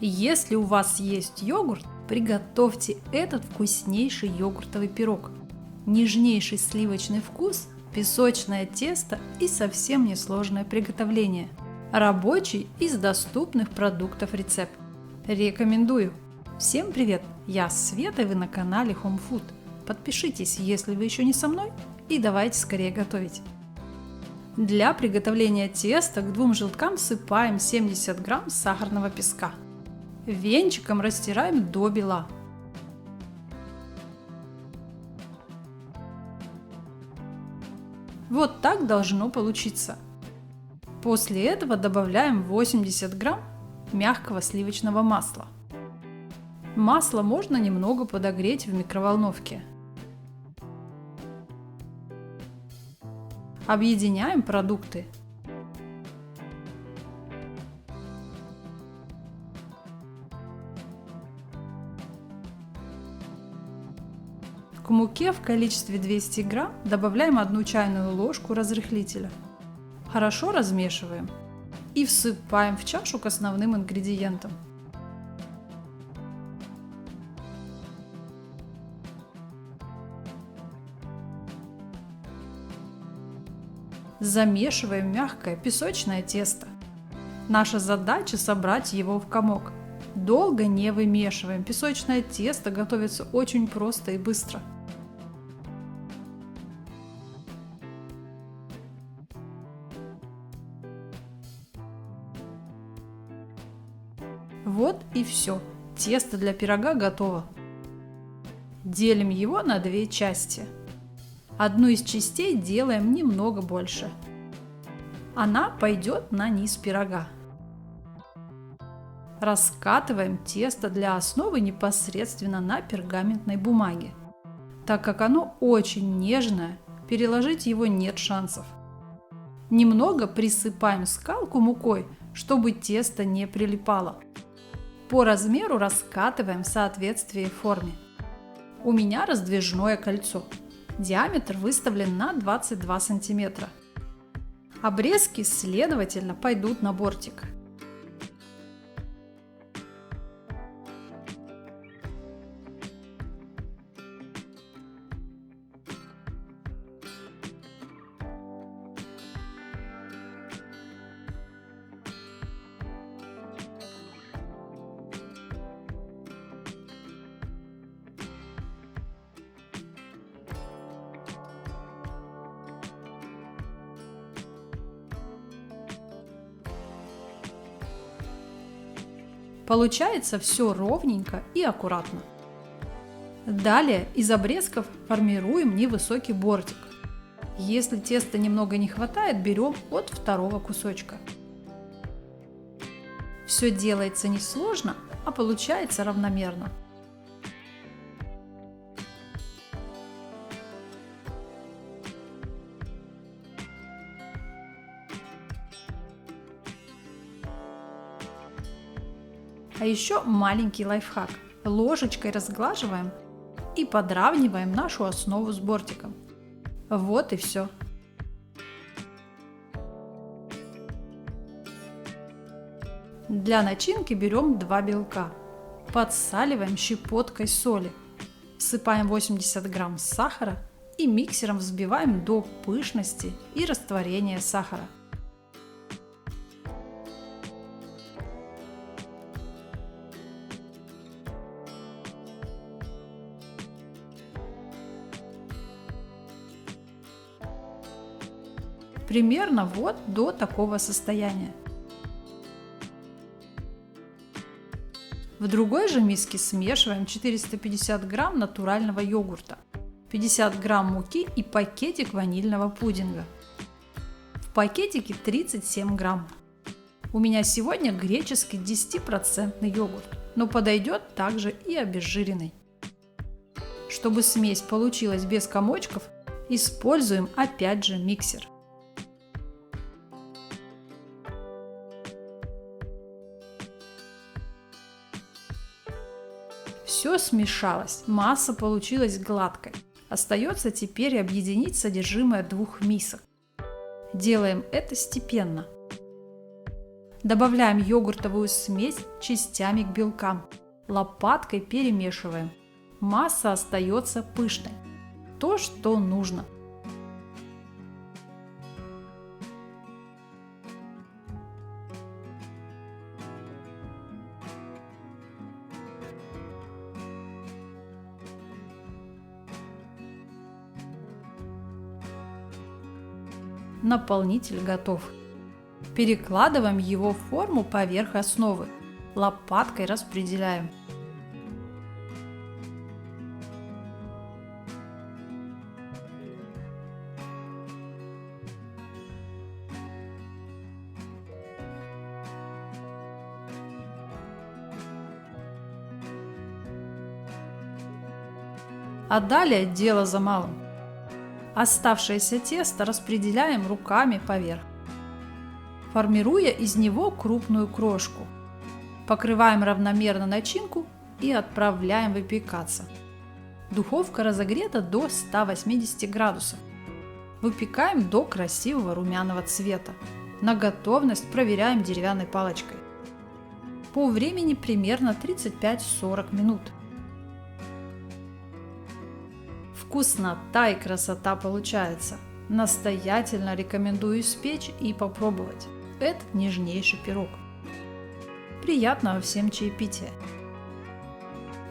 Если у вас есть йогурт, приготовьте этот вкуснейший йогуртовый пирог. Нежнейший сливочный вкус, песочное тесто и совсем несложное приготовление. Рабочий из доступных продуктов рецепт. Рекомендую! Всем привет! Я Света и вы на канале Home Food. Подпишитесь, если вы еще не со мной, и давайте скорее готовить. Для приготовления теста к 2 желткам всыпаем 70 грамм сахарного песка. Венчиком растираем до бела. Вот так должно получиться. После этого добавляем 80 грамм мягкого сливочного масла. Масло можно немного подогреть в микроволновке. Объединяем продукты. К муке в количестве 200 грамм добавляем 1 чайную ложку разрыхлителя. Хорошо размешиваем и всыпаем в чашу к основным ингредиентам. Замешиваем мягкое песочное тесто. Наша задача собрать его в комок. Долго не вымешиваем, песочное тесто готовится очень просто и быстро. Вот и все, тесто для пирога готово. Делим его на 2 части. Одну из частей делаем немного больше. Она пойдет на низ пирога. Раскатываем тесто для основы непосредственно на пергаментной бумаге. Так как оно очень нежное, переложить его нет шансов. Немного присыпаем скалку мукой, чтобы тесто не прилипало. По размеру раскатываем в соответствии форме. У меня раздвижное кольцо. Диаметр выставлен на 22 сантиметра. Обрезки, следовательно, пойдут на бортик. Получается все ровненько и аккуратно. Далее из обрезков формируем невысокий бортик. Если теста немного не хватает, берем от 2 кусочка. Все делается несложно, а получается равномерно. А еще маленький лайфхак. Ложечкой разглаживаем и подравниваем нашу основу с бортиком. Вот и все. Для начинки берем 2 белка. Подсаливаем щепоткой соли. Всыпаем 80 грамм сахара и миксером взбиваем до пышности и растворения сахара. Примерно вот до такого состояния. В другой же миске смешиваем 450 грамм натурального йогурта, 50 грамм муки и пакетик ванильного пудинга. В пакетике 37 грамм. У меня сегодня греческий 10% йогурт, но подойдет также и обезжиренный. Чтобы смесь получилась без комочков, используем опять же миксер. Все смешалось, масса получилась гладкой. Остается теперь объединить содержимое 2 мисок. Делаем это степенно. Добавляем йогуртовую смесь частями к белкам. Лопаткой перемешиваем. Масса остается пышной. То, что нужно. Наполнитель готов. Перекладываем его в форму поверх основы. Лопаткой распределяем. А далее дело за малым. Оставшееся тесто распределяем руками поверх, формируя из него крупную крошку. Покрываем равномерно начинку и отправляем выпекаться. Духовка разогрета до 180 градусов. Выпекаем до красивого румяного цвета. На готовность проверяем деревянной палочкой. По времени примерно 35-40 минут. Вкуснота и красота получается. Настоятельно рекомендую испечь и попробовать этот нежнейший пирог. Приятного всем чаепития!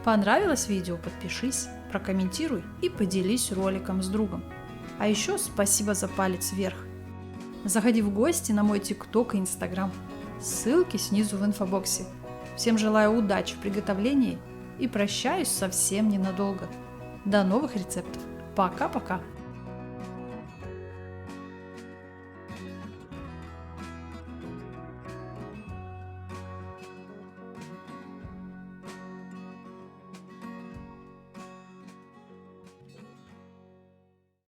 Понравилось видео? Подпишись, прокомментируй и поделись роликом с другом. А еще спасибо за палец вверх. Заходи в гости на мой ТикТок и Инстаграм. Ссылки снизу в инфобоксе. Всем желаю удачи в приготовлении и прощаюсь совсем ненадолго. До новых рецептов. Пока-пока.